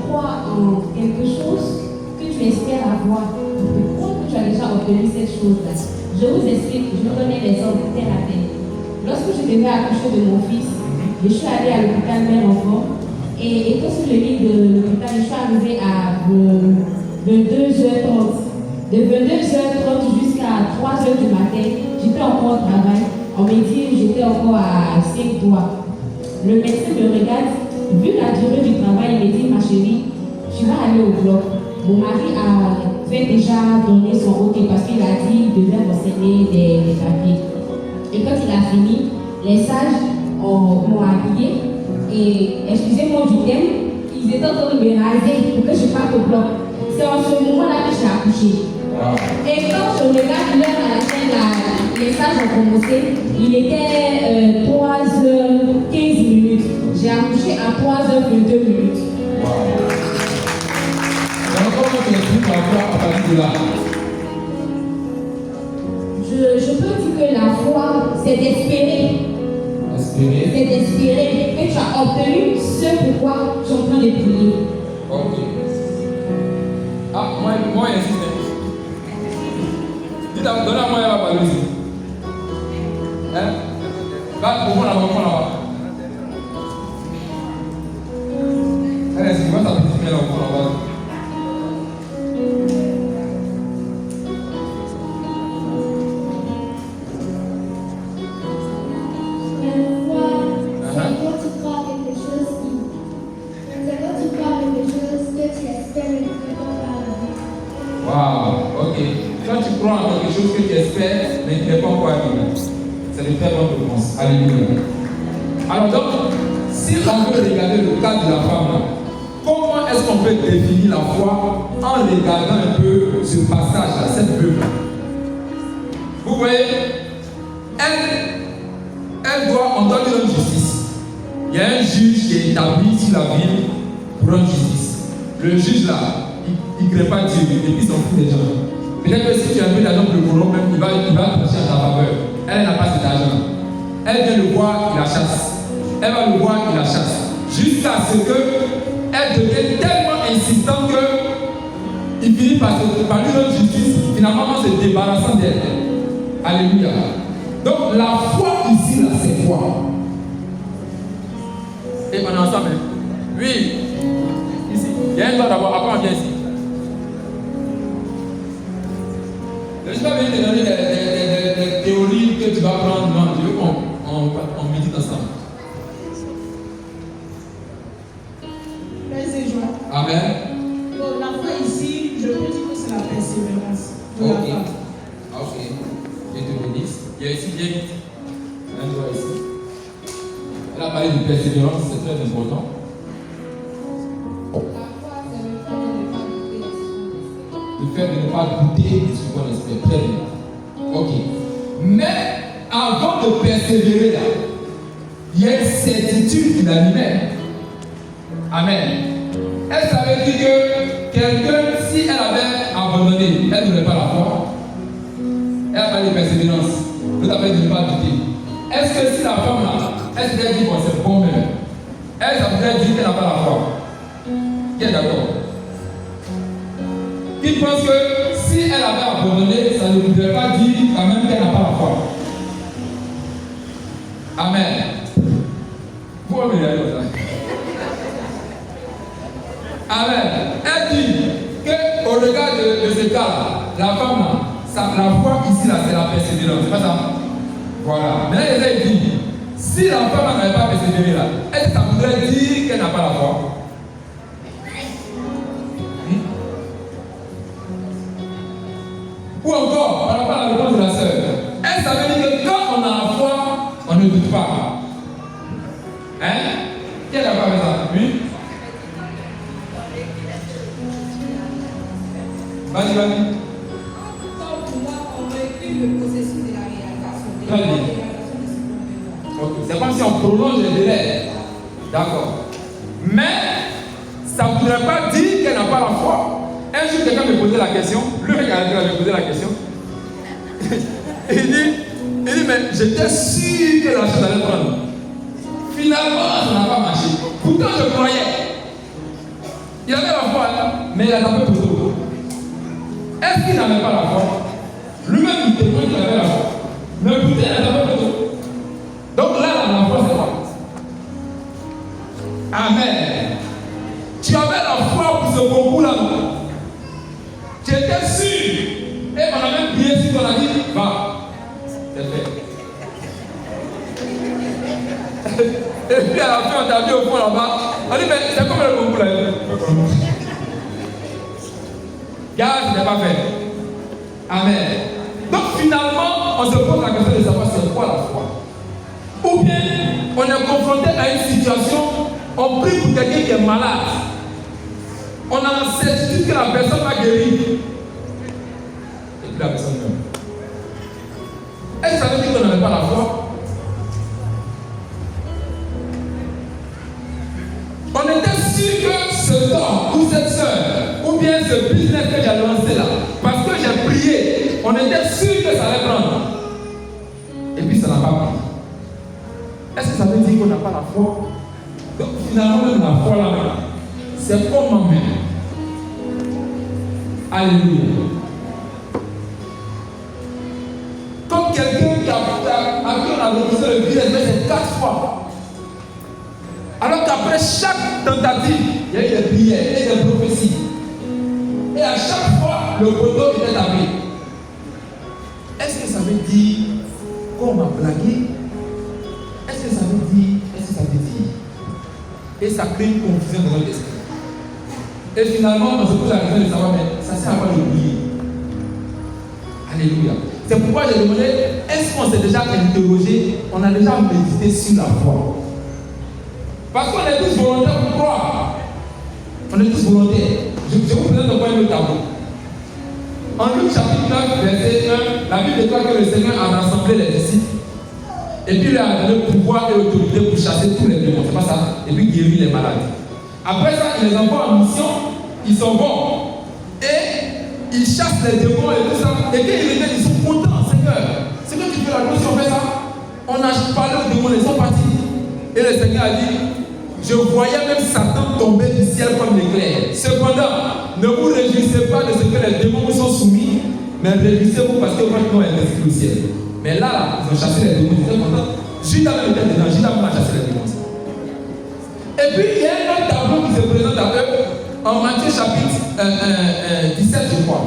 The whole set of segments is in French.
crois en quelque chose que tu espères avoir, tu crois que tu as déjà obtenu cette chose-là. Je vous explique, je vous donne un exemple terre à terre. Lorsque je devais accoucher de mon fils, je suis allée à l'hôpital mère-enfant et étant sur le lit de l'hôpital, je suis arrivée à 22h30. De 22h30 jusqu'à 3h du matin, j'étais encore au travail. On m'a dit que j'étais encore à 5 doigts. Le médecin me regarde, vu la durée du travail, il me dit, ma chérie, tu vas aller au bloc. Mon mari avait déjà donné son OK parce qu'il a dit qu'il devait renseigner des papiers. Et quand il a fini, les sages m'ont habillé et, excusez-moi du thème, ils étaient en train de me raser pour que je parte au bloc. C'est en ce moment-là que j'ai accouché. Et quand je regarde l'heure à laquelle les sages ont commencé, il était 3h15. J'ai accouché à 3h22. Comment tu expliques la foi à partir de là? Je peux dire que la foi, c'est d'espérer. Espérer. C'est d'espérer que tu as obtenu ce pourquoi tu es en train de prier. Ok. Ah, moi, il insiste. Donne-moi la parole ici. Hein? Va, pour moi là-bas. Allez, c'est quoi ta petite main là-bas? Wow, ok. Quand tu crois en quelque chose que tu espères, mais qui n'est pas encore arrivé, c'est une très bonne réponse. Alléluia. Alors donc, si on veut regarder le cas de la femme, comment est-ce qu'on peut définir la foi en regardant un peu ce passage-là, cette veuve? Vous voyez, elle doit, on doit lui rendre justice. Il y a un juge qui est établi sur la ville pour rendre justice. Le juge là, il ne crée pas Dieu et puis il s'en fout des gens. Peut-être que si tu as un peu d'argent pour le boulot, même il va pencher à ta faveur. Elle n'a pas cet argent. Elle vient le voir, il la chasse. Elle va le voir, il la chasse. Jusqu'à ce qu'elle devienne tellement insistante qu'il finit par lui rendre justice, finalement en se débarrassant d'elle. Alléluia. Donc la foi ici, là, c'est quoi? Et on est ensemble. Oui. Ici. Il y a un doigt d'abord, après on vient ici. Je ne vais pas venir te donner des théories que tu vas prendre. Non, je veux qu'on médite ensemble. Merci, Joël. Amen. Donc, la foi ici, je peux dire que c'est la persévérance. Ok. Ok. Je te bénisse. Il y a ici, viens vite. Un doigt ici. Elle a parlé de persévérance, c'est très important. Le fait de ne pas douter de ce qu'on espère. Très bien. Ok. Mais avant de persévérer là, il y a une certitude qui l'animait. Amen. Elle savait dire que quelqu'un, si elle avait abandonné, elle n'aurait pas la foi. Elle a parlé de persévérance. Vous avez de ne pas douter. Est-ce que si la femme là, elle s'était dit, bon, c'est bon même, elle, ça voudrait dire qu'elle n'a pas la foi. Qui est d'accord? Qui pense que si elle avait abandonné, ça ne voudrait pas dire quand même qu'elle n'a pas la foi. Amen. Vous me regardez comme ça. Amen. Elle dit qu'au regard de ce cas, la femme, la foi ici, là, c'est la persévérance. C'est pas ça? Voilà. Maintenant, elle dit, si la femme n'avait pas persévéré là, est-ce que ça voudrait dire qu'elle n'a pas la foi? Ou encore, par rapport à la réponse de la sœur, elle savait dire que quand on a la foi, on ne doute pas. Hein? Qui est d'accord avec ça? Oui? Vas-y, vas-y. Très bien. Ok. C'est comme si on prolonge les délais. D'accord. Mais ça ne voudrait pas dire qu'elle n'a pas la foi. Un jour, quelqu'un me posait la question. Le regardeur me posait la question. Il dit, mais j'étais sûr que la chose allait prendre. Finalement, ça n'a pas marché. Pourtant, je croyais. Il avait la foi, mais il a tapé poteau. Est-ce qu'il n'avait pas la foi? Lui-même, il témoigne qu'il avait la foi. Mais pourtant, il a tapé poteau. Donc là, la foi, c'est quoi? Amen. Tu avais la foi pour ce concours-là. Tu étais sûr. Et on a même prié sur ton ami. Va. C'est fait. Et puis à la fin, on t'a vu au fond là-bas. On dit, mais c'est comme le concours là. Gars, ce n'est pas fait. Amen. Donc finalement, on se pose la question de savoir c'est quoi la foi. Ou bien, on est confronté à une situation, on prie pour quelqu'un qui est malade. On a la certitude que la personne va guérir. Et puis la personne meurt. Est-ce que ça veut dire qu'on n'avait pas la foi? On était sûr que ce homme ou cette soeur, ou bien ce business que j'ai lancé là, parce que j'ai prié, on était sûr que ça allait prendre. Et puis ça n'a pas pris. Est-ce que ça veut dire qu'on n'a pas la foi? Donc finalement, même la foi là, c'est comment même. Alléluia. Comme quelqu'un qui a refusé le business, mais c'est 4 fois. Alors qu'après chaque tentative, il y a eu des prières et des prophéties. Et à chaque fois, le poteau était abri. Est-ce que ça veut dire qu'on m'a blagué? Est-ce que ça veut dire? Et ça crée une confusion dans notre esprit. Et finalement, on se pose la question de savoir, mais ça sert à quoi de prier? Alléluia. C'est pourquoi j'ai demandé, est-ce qu'on s'est déjà interrogé, on a déjà médité sur la foi? Parce qu'on est tous volontaires pour croire. On est tous volontaires. Je vous présente un point de tableau. En Luc chapitre 9, verset 1, la Bible déclare que le Seigneur a rassemblé les disciples. Et puis il a donné le pouvoir et l'autorité pour chasser tous les démons. C'est pas ça? Et puis guérir les malades. Après ça, il les envoie en mission. Ils s'en vont. Et ils chassent les démons et tout ça. Et quand ils reviennent, ils sont contents, Seigneur. C'est que tu fais la gloire si on fait ça. On a parlé aux démons, ils sont partis. Et le Seigneur a dit, je voyais même Satan tomber du ciel comme l'éclair. Cependant, ne vous réjouissez pas de ce que les démons vous sont soumis, mais réjouissez-vous parce que votre nom est inscrit au ciel. Mais là, ils ont chassé les démons, ils étaient contents. Judas même était dedans, Judas même a chassé les démons. Et puis, il y a un autre tableau qui se présente à eux en Matthieu chapitre 17, je crois.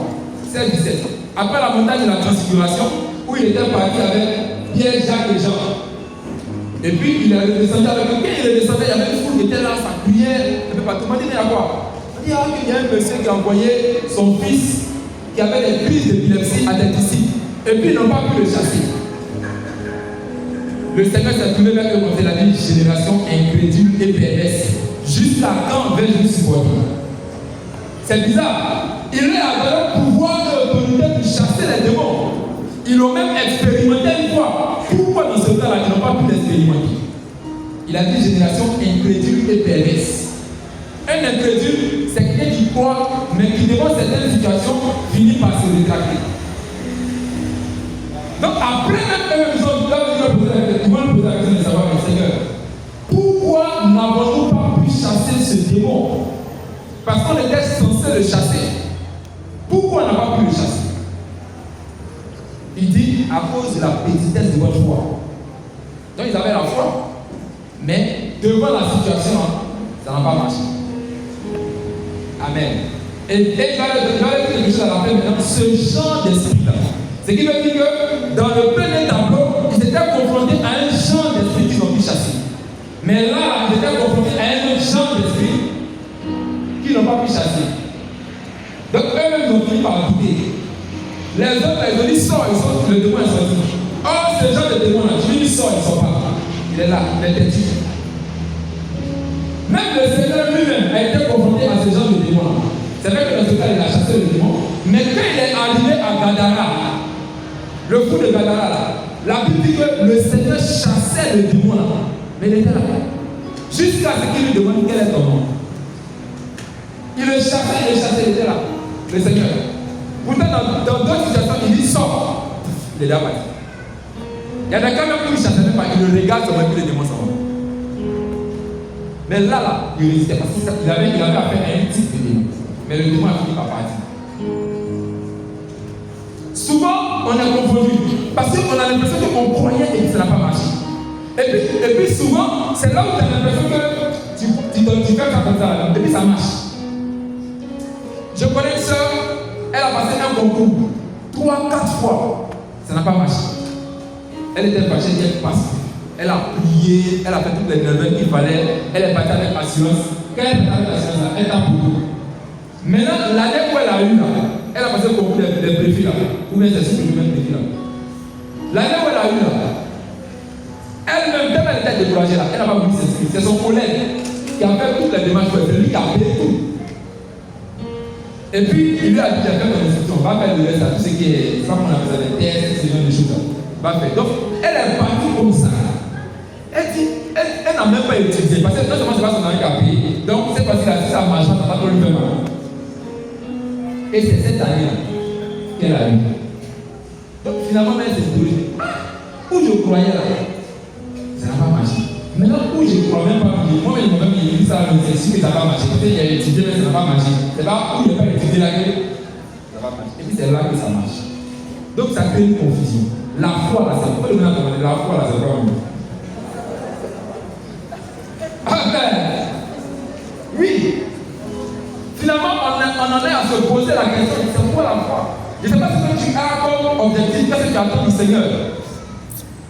16-17. Après la montagne de la transfiguration, où il était parti avec Pierre, Jacques et Jean. Et puis il est redescendu avec eux. Quand il est descendu, il y avait une foule qui était là, ça priait. Il ne peut pas tout le monde dire à quoi. Il y a un monsieur qui a envoyé son fils qui avait des crises d'épilepsie à des disciples. Et puis ils n'ont pas pu le chasser. Le Seigneur s'est trouvé vers eux contre la vie génération incrédule et perverse. Jusqu'à quand vais-je supporter? C'est bizarre. Il leur a donné le pouvoir et l'autorité pour chasser les démons. Ils l'ont même expérimenté une fois. Pourquoi dans ce cas-là, ils n'ont pas pu l'expérimenter? Il a dit génération incrédule et perverse. Un incrédule, c'est quelqu'un qui croit, mais qui devant certaines situations finit par se rétracter. Donc après même eux, ils vont poser la question de savoir, mais Seigneur, pourquoi n'avons-nous pas pu chasser ce démon? Parce qu'on était censé le chasser. Pourquoi on n'a pas pu le chasser? Il dit à cause de la petitesse de votre foi. Donc ils avaient la foi, mais devant la situation, ça n'a pas marché. Amen. Et il va dire quelque chose à la fin maintenant, ce genre d'esprit-là. Ce qui veut dire que dans le premier tableau, ils étaient confrontés à un genre d'esprit qu'ils ont pu chasser. Mais là, ils étaient confrontés à un autre genre d'esprit qu'ils n'ont pas pu chasser. Donc eux-mêmes ont fini par douter. Les autres, ils ont dit sort, le démon est sorti. Or, ce genre de démon là, je lui dis sort, ils ne sont pas. Il est là, il est têtu. Même le Seigneur lui-même a été confronté à ce genre de démon là. C'est vrai que dans ce cas, il a chassé le démon. Mais quand il est arrivé à Gadara, le fou de Gadara là, la Bible dit que le Seigneur chassait le démon là. Mais il était là. Jusqu'à ce qu'il lui demande quel est ton nom. Il le chassait, il était là. Le Seigneur. Pourtant, dans d'autres situations, il dit sort. Il est là parti. Il y a des cas même où il ne chassait même pas, il le regarde, ça va plus les démons s'en vont. Mais là, il résistait parce qu'il avait affaire à un type le démon a fini par partir. Souvent, on est confondu parce qu'on a l'impression qu'on croyait et que ça n'a pas marché. Et puis souvent, c'est là où tu as l'impression que tu fais ça comme ça, et puis ça marche. Je connais une soeur, elle a passé un concours 3-4 fois, ça n'a pas marché. Elle était fâchée, elle passe. Elle a prié, elle a fait toutes les neuvaines qu'il fallait, elle est partie avec assurance. Quand elle est partie avec assurance, elle t'a beaucoup. Maintenant, l'année où elle a eu là, elle a passé le concours des préfets là, ou bien c'est ce que je viens de dire là. L'année où elle a eu là, elle-même, quand elle était découragée là, elle n'a pas voulu s'inscrire. C'est son collègue qui a fait toutes les démarches pour elle, c'est lui qui a payé tout. Et puis, il lui a dit, j'ai fait ton inscription, va faire le reste à tout ce qui est, ça qu'on appelle ça, les tests, ce genre de choses là. Va faire. Donc, elle est partie comme ça. Elle dit, elle n'a même pas étudié, parce que non seulement c'est pas son ami qui a payé, donc cette fois-ci là, si ça marche, ça va pas lui faire mal. Et c'est cette année-là qu'elle a eu. Donc finalement, elle s'est dit, où je croyais là, ça n'a pas marché. Maintenant, où je ne crois même pas, moi je me dis ça, c'est sûr que ça va marcher. Peut-être qu'il a étudié, mais ça n'a pas marché. C'est là où il n'a pas étudié là que ça va marcher. Et puis c'est là que ça marche. Donc ça crée une confusion. La foi là, c'est pas le même à la foi là, c'est pas le même. Amen. Oui. Finalement, on en est à se poser la question, c'est quoi la foi? Je ne sais pas ce que tu as comme objectif, qu'est-ce que tu attends du Seigneur.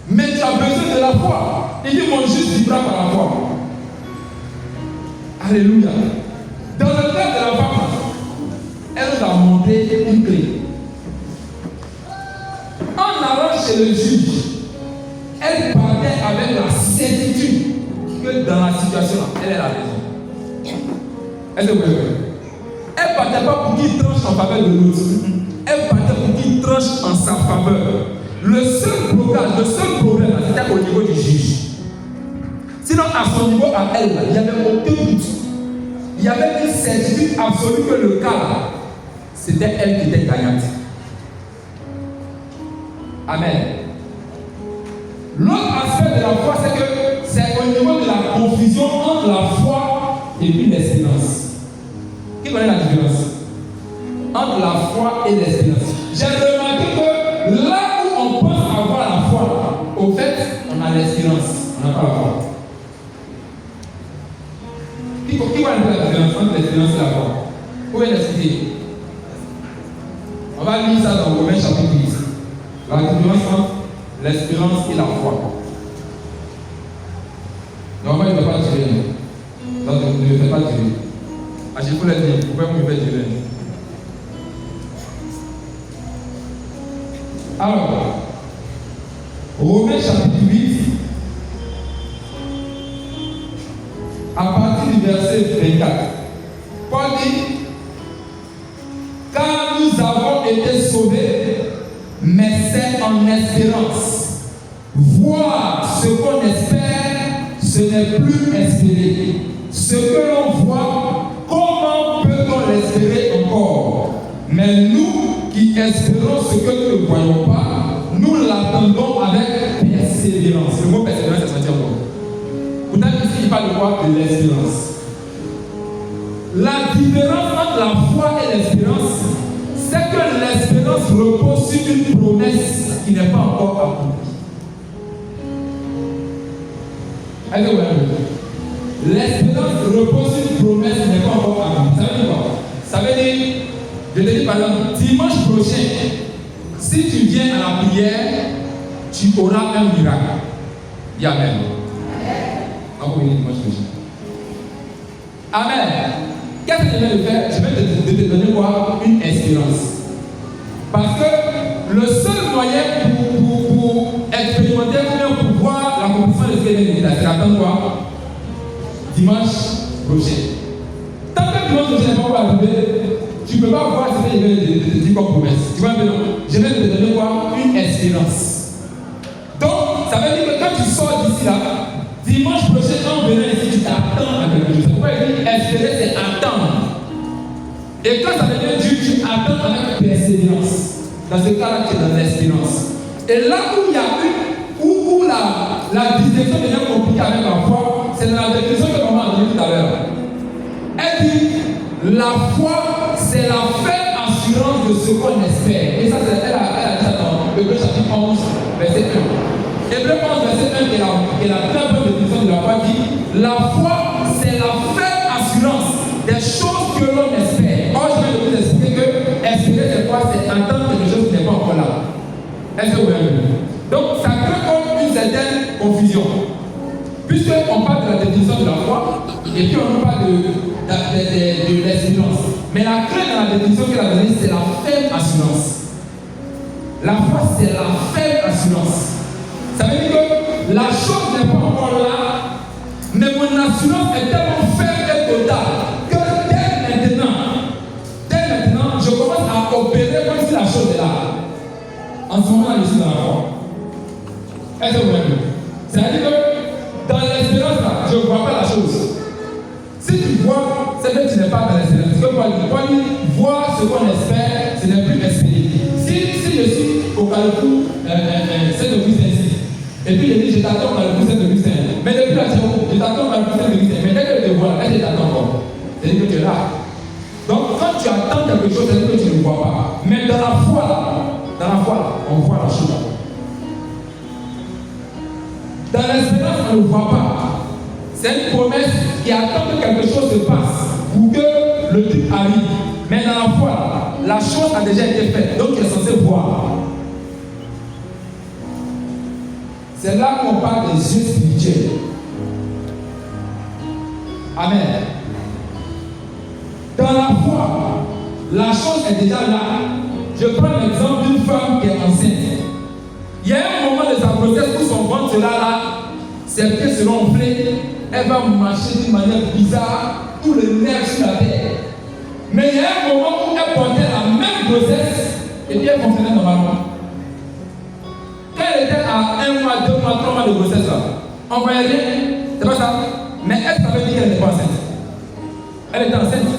Mais tu as besoin de la foi. Il dit mon juste vivra par la foi. Alléluia. Dans le cas de la femme, elle nous a montré une clé. En allant chez le juge, elle partait avec la certitude que dans la situation, elle est la raison. Est-ce que vous voyez? Elle ne partait pas pour qu'il tranche en faveur de l'autre. Elle partait pour qu'il tranche en sa faveur. Le seul blocage, le seul problème, c'était au niveau du juge. Sinon, à son niveau, à elle, il n'y avait aucun doute. Il y avait une certitude absolue que le cas, c'était elle qui était gagnante. Amen. L'autre aspect de la foi, c'est que c'est au niveau de la confusion entre la foi et puis l'espérance. Qui connaît la différence entre la foi et l'espérance? J'ai remarqué que là où on pense avoir la foi, au fait, on a l'espérance, on n'a pas la foi. Qui va nous la différence entre l'espérance et la foi? Où est l'expliquer? On va lire ça dans Romains chapitre 10. La différence entre l'espérance et la foi. Normalement, il ne va pas tirer. Donc, ne me faites pas tirer. À chaque fois, il ne faut pas me faire tirer. Alors, Romains chapitre 8, à partir du verset 24, Paul dit, car nous avons été sauvés, mais c'est en espérance. Voir ce qu'on espère, ce n'est plus espérer. Ce que l'on voit, comment peut-on l'espérer encore? Mais nous qui espérons ce que nous ne voyons pas, nous l'attendons avec persévérance. Le mot persévérance, c'est sorti encore. Pourtant, ici, il parle de quoi? De l'espérance. La différence entre la foi et l'espérance, c'est que l'espérance repose sur une promesse qui n'est pas encore accomplie. Est-ce que vous voyez? L'espérance repose sur une promesse qui n'est pas encore accomplie. Ça veut dire quoi? Ça veut dire, je te dis par exemple, dimanche prochain, si tu viens à la prière, tu auras un miracle. Dis Amen. On va venir dimanche prochain. Amen. Qu'est-ce que je vais faire? Je vais te donner quoi? Une espérance. Parce que le seul moyen pour expérimenter ou pour voir l'accomplissement de ce que j'ai dit là, c'est d'attendre quoi? Dimanche prochain. Tant que dimanche prochain n'est pas encore arrivé, tu ne peux pas voir ce que je vais te dire comme promesse. Tu vois, je vais te donner quoi? Une espérance. Donc, ça veut dire que quand tu sors d'ici là, dimanche prochain, en venant ici, tu t'attends à quelque chose. C'est pourquoi il dit espérer, c'est attendre. Et quand ça devient dur, tu attends avec persévérance. Dans ce cas-là, tu es dans l'espérance. Et là où il y a où la distinction devient compliquée avec la foi, c'est dans la définition que maman a donnée tout à l'heure. Elle dit La foi, c'est la ferme assurance de ce qu'on espère. Et ça, elle a dit ça dans Hébreux chapitre 11, verset 1. Hébreux 11, verset 1, qui est la très bonne définition de la foi, dit la foi, c'est la ferme assurance des choses que l'on espère. Or, je vais vous expliquer que espérer, c'est quoi? C'est attendre quelque chose qui n'est pas encore là. Est-ce que vous voyez? Donc, ça crée comme une certaine confusion. Puisqu'on parle de la définition de la foi, et puis on parle de l'espérance. Mais la clé dans la définition qu'elle a donnée, c'est la ferme assurance. La foi, c'est la ferme assurance. Ça veut dire que la chose n'est pas encore là, mais mon assurance est tellement ferme et totale que dès maintenant, je commence à opérer comme si la chose est là. En ce moment, je suis dans la foi. Est-ce que vous voyez? C'est-à-dire que dans l'espérance, là, je ne vois pas la chose. Si tu vois, c'est que tu n'es pas dans l'espérance. Ce que Paul dit, voir ce qu'on espère, ce n'est plus espérer. Si je suis au Carrefour Saint-Augustin ici, et puis je dis, je t'attends au Carrefour Saint-Augustin, mais depuis la Théo, je t'attends au Carrefour Saint-Augustin, mais dès que je te vois, est-ce que je t'attends encore? C'est-à-dire que tu es là. Donc quand tu attends quelque chose, c'est-à-dire que tu ne vois pas. Mais dans la foi, on voit la chose. Dans l'espérance, on ne voit pas. C'est une promesse qui attend que quelque chose se passe ou que le truc arrive. Mais dans la foi, la chose a déjà été faite. Donc tu es censé voir. C'est là qu'on parle des yeux spirituels. Amen. Dans la foi, la chose est déjà là. Je prends l'exemple d'une femme qui est enceinte. Il y a un moment de sa grossesse où son ventre sera là, ses pieds seront enflés, elle va marcher d'une manière bizarre, tout le nerf sur la terre. Mais il y a un moment où elle portait la même grossesse et puis elle fonctionnait normalement. Quand elle était à 1 mois, 2 mois, 3 mois de grossesse, là, on ne voyait rien, c'est pas ça. Mais elle savait dire qu'elle n'était pas enceinte. Elle était enceinte.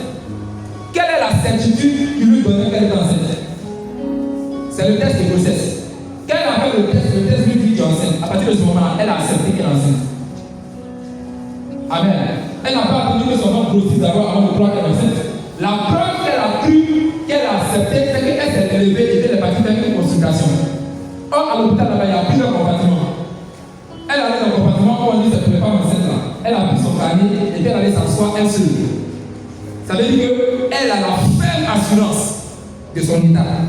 Quelle est la certitude qui lui donnait qu'elle était enceinte? C'est le test de grossesse. Quand elle a fait le test lui dit qu'elle est enceinte. À partir de ce moment-là, elle a accepté qu'elle est enceinte. Amen. Elle n'a pas attendu que son ventre grossisse d'abord avant de croire qu'elle est enceinte. La preuve qu'elle a cru, qu'elle a accepté, c'est qu'elle s'est élevée et qu'elle est partie faire une consultation. Or, à l'hôpital là-bas, il y a plusieurs compartiments. Elle allait dans le compartiment où on dit que c'est pas enceinte là. Elle a pris son carnet et puis elle allait s'asseoir elle seule. Ça veut dire qu'elle a la ferme assurance de son état.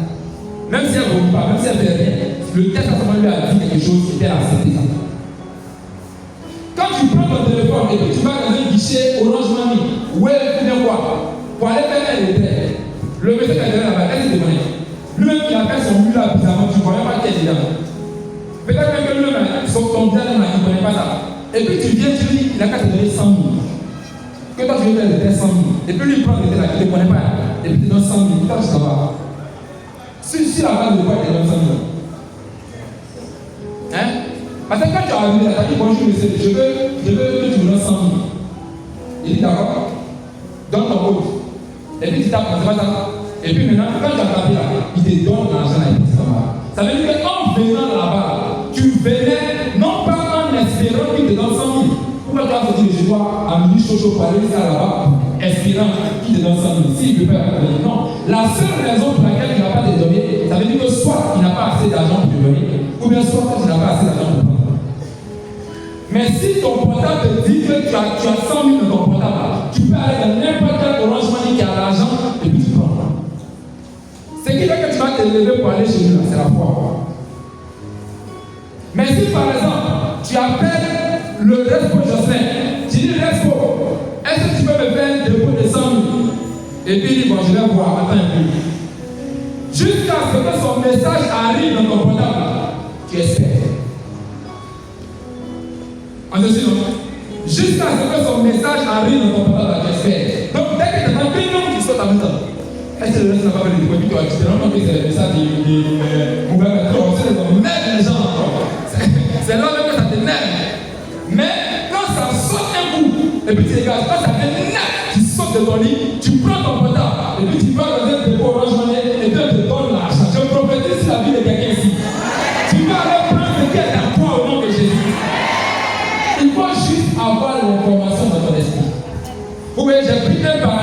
Même si elle ne vomit pas, même si elle ne fait rien, le test à ce moment lui a dit quelque chose et elle a accepté ça. Quand tu prends ton téléphone et que tu vas dans un guichet Orange Money, ou elle vient voir, pour aller faire un retrait, le monsieur qui est derrière là-bas, elle se demande. Lui-même qui a fait son mur là bizarrement, tu ne vois même pas qui est dedans. Peut-être même que lui-même, ton bien là, il ne connaît pas ça. Et puis tu viens, tu lui dis, il a qu'à te donner 100 000. Que toi tu veux faire le retrait 100 000. Et puis lui il prend le retrait là, il ne te connaît pas. Et puis il te donne 100 000. Toi tu s'en vas. Si la base de quoi il te donne 100 000. Hein? Parce que quand tu as arrivé là, tu as dit bonjour monsieur, je veux que tu me donnes 100 000. Il dit d'accord, donne ton code. Et puis tu tapes, c'est pas ça. Et puis maintenant, quand tu as tapé là, il te donne l'argent là et puis ça va. Ça veut dire qu'en venant là-bas, tu venais non pas en espérant qu'il te donne 100 000. Pourquoi tu vas te dire, je dois à midi chaud pour aller ça là-bas, espérant qu'il te donne 100 000. S'il ne veut pas te donner, non. La seule raison pour laquelle il ne va pas te donner, ça veut dire que soit il n'a pas assez d'argent pour te donner, ou bien soit il n'a pas assez d'argent pour te prendre. Mais si ton portable te dit que tu as 100 000 dans ton portable, tu peux aller dans n'importe quel Orange Money qui a l'argent et puis tu prends. Ce qui fait que tu vas te lever pour aller chez lui, c'est la foi. Mais si par exemple, tu appelles le Respo Jocelyn, tu dis Respo, est-ce que tu peux me faire un dépôt de 100 000? Et puis il dit, bon, je vais voir, attends un peu. Jusqu'à ce que son message arrive dans ton portable, tu espères. On se suit, non? Jusqu'à ce que son message arrive dans ton portable, tu espères. Donc dès que tu as pris nom, tu sautes en même temps. Est-ce que le reste n'a pas fait le dépôt? Tu te rends compte que c'est le message du gouvernement. On même les gens encore. C'est là même que ça t'énerve. Mais quand ça saute un coup, et puis tu regardes, quand ça t'énerve, tu sautes de ton lit, tu prends ton portable, et puis tu vas dans un dépôt Orange Money, et puis on te donne l'argent. Je prophétise la vie de quelqu'un ici. Tu vas aller prendre ce qui est à toi au nom de Jésus. Il faut juste avoir l'information dans ton esprit. Vous voyez, j'ai pris un parallèle.